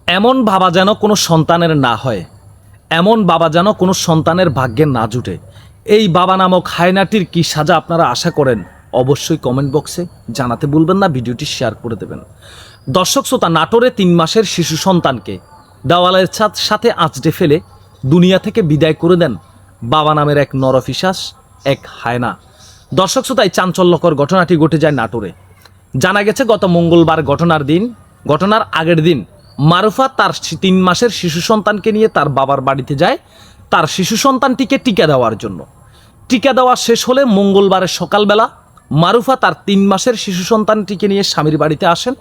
এমন বাবা যেন কোনো সন্তানের না হয়, এমন বাবা যেন কোনো সন্তানের ভাগ্যে না জুটে। এই বাবা নামক হায়নাটির কি সাজা আপনারা আশা করেন? অবশ্যই কমেন্ট বক্সে জানাতে ভুলবেন না, ভিডিওটি শেয়ার করে দেবেন। দর্শক শ্রোতা, নাটোরে 3 মাসের শিশু সন্তানকে দেওয়ালের সাথে আঁচড়ে ফেলে দুনিয়া থেকে বিদায় করে দেন বাবা নামের এক নরপিশাচ, এক হায়না। দর্শক শ্রোতা, এই চাঞ্চল্যকর ঘটনাটি ঘটে যায় নাটোরে। জানা গেছে গত মঙ্গলবার ঘটনার আগের দিন মারুফা তার 3 মাসের শিশু সন্তানকে নিয়ে তার বাবার বাড়িতে যায় তার শিশু সন্তানটিকে টিকা দেওয়ার জন্য। টিকা দেওয়া শেষ হলে মঙ্গলবারের সকালবেলা মারুফা তার 3 মাসের শিশু সন্তানটিকে নিয়ে স্বামীর বাড়িতে আসেন।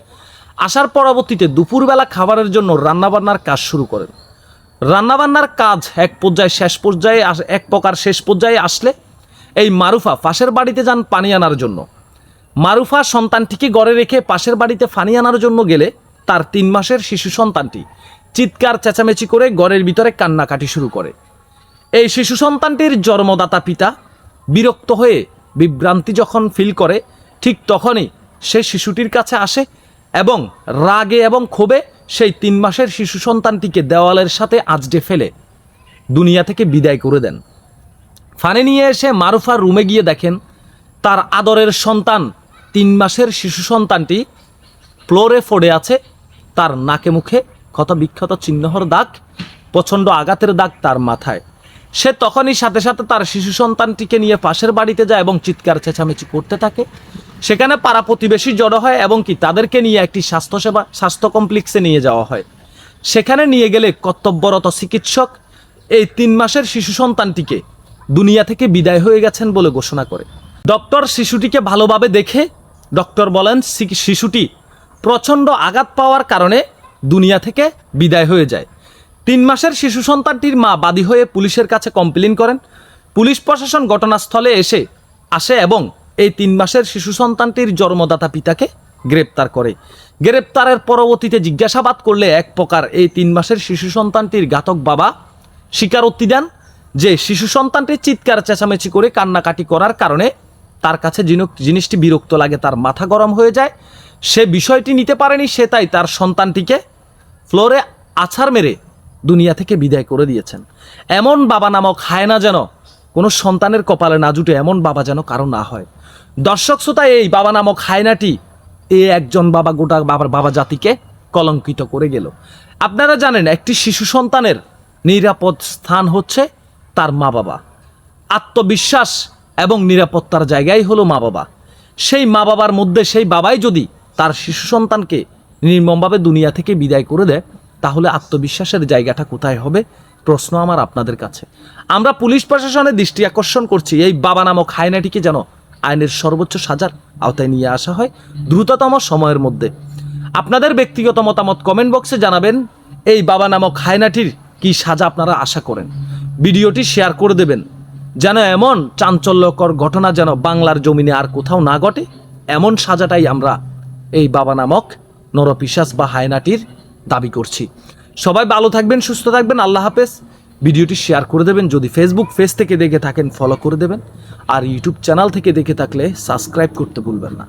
আসার পরবর্তীতে দুপুরবেলা খাবারের জন্য রান্নাবান্নার কাজ শুরু করেন। রান্নাবান্নার কাজ এক প্রকার শেষ পর্যায়ে আসলে এই মারুফা পাশের বাড়িতে যান পানি আনার জন্য। মারুফা সন্তানটিকে ঘরে রেখে পাশের বাড়িতে পানি আনার জন্য গেলে তার 3 মাসের শিশু সন্তানটি চিৎকার চেঁচামেচি করে ঘরের ভিতরে কান্নাকাটি শুরু করে। এই শিশু সন্তানটির জন্মদাতা পিতা বিরক্ত হয়ে বিভ্রান্তি যখন ফিল করে, ঠিক তখনই সে শিশুটির কাছে আসে এবং রাগে এবং ক্ষোভে সেই 3 মাসের শিশু সন্তানটিকে দেওয়ালের সাথে আঁচড়ে ফেলে দুনিয়া থেকে বিদায় করে দেন। ফানে নিয়ে এসে মারুফার রুমে গিয়ে দেখেন তার আদরের সন্তান 3 মাসের শিশু সন্তানটি ফ্লোরে পড়ে আছে। তার নাকে মুখে ক্ষত বিক্ষত চিহ্নহর দাগ, প্রচণ্ড আঘাতের দাগ তার মাথায়। সে তখনই সাথে সাথে তার শিশু সন্তানটিকে নিয়ে পাশের বাড়িতে যায় এবং চিৎকার চেঁচামেচি করতে থাকে। সেখানে পাড়া প্রতিবেশী জড়ো হয় এবং তাদেরকে নিয়ে একটি স্বাস্থ্য কমপ্লেক্সে নিয়ে যাওয়া হয়। সেখানে নিয়ে গেলে কর্তব্যরত চিকিৎসক এই 3 মাসের শিশু সন্তানটিকে দুনিয়া থেকে বিদায় হয়ে গেছেন বলে ঘোষণা করে। ডক্টর শিশুটিকে ভালোভাবে দেখে ডক্টর বলেন শিশুটি প্রচণ্ড আঘাত পাওয়ার কারণে দুনিয়া থেকে বিদায় হয়ে যায়। 3 মাসের শিশু সন্তানটির মা বাদী হয়ে পুলিশের কাছে কমপ্লেন করেন। পুলিশ প্রশাসন ঘটনাস্থলে আসে এবং এই 3 মাসের শিশু সন্তানটির জন্মদাতা পিতাকে গ্রেপ্তার করে। গ্রেপ্তারের পরবর্তীতে জিজ্ঞাসাবাদ করলে এক প্রকার এই 3 মাসের শিশু সন্তানটির ঘাতক বাবা স্বীকারোক্তি দেন যে শিশু সন্তানটি চিৎকার চেঁচামেচি করে কান্নাকাটি করার কারণে তার কাছে জিনিসটি বিরক্ত লাগে, তার মাথা গরম হয়ে যায়। সে বিষয়টি নিতে পারেনি, সে তাই তার সন্তানটিকে ফ্লোরে আছাড় মেরে দুনিয়া থেকে বিদায় করে দিয়েছেন। এমন বাবা নামক হায়না যেন কোনো সন্তানের কপালে না জুটে, এমন বাবা যেন কারো না হয়। দর্শক শ্রোতা, এই বাবা নামক হায়নাটি একজন বাবা গোটা বাবা জাতিকে কলঙ্কিত করে গেল। আপনারা জানেন একটি শিশু সন্তানের নিরাপদ স্থান হচ্ছে তার মা বাবা। আত্মবিশ্বাস এবং নিরাপত্তার জায়গাই হলো মা বাবা। সেই মা বাবার মধ্যে সেই বাবাই যদি তার শিশু সন্তানকে নির্মমভাবে দুনিয়া থেকে বিদায় করে দেয়, তাহলে আত্মবিশ্বাসের জায়গাটা কোথায় হবে? প্রশ্ন আমার আপনাদের কাছে। আমরা পুলিশ প্রশাসনের দৃষ্টি আকর্ষণ করছি, এই বাবা নামক হায়নাটিকে যেন আইনের সর্বোচ্চ সাজার আওতায় নিয়ে আসা হয় দ্রুততম সময়ের মধ্যে। আপনাদের ব্যক্তিগত মতামত কমেন্ট বক্সে জানাবেন। এই বাবা নামক হায়নাটির কি সাজা আপনারা আশা করেন? ভিডিওটি শেয়ার করে দেবেন যেন এমন চাঞ্চল্যকর ঘটনা যেন বাংলার জমিনে আর কোথাও না ঘটে। এমন সাজাটাই আমরা এই বাবা নামক নরপিশাচ বা হায়নাটির দাবি করছি। সবাই ভালো থাকবেন, সুস্থ থাকবেন। আল্লাহ হাফেজ। ভিডিওটি শেয়ার করে দেবেন। যদি ফেসবুক পেজ থেকে দেখে থাকেন ফলো করে দেবেন, আর ইউটিউব চ্যানেল থেকে দেখে থাকলে সাবস্ক্রাইব করতে ভুলবেন না।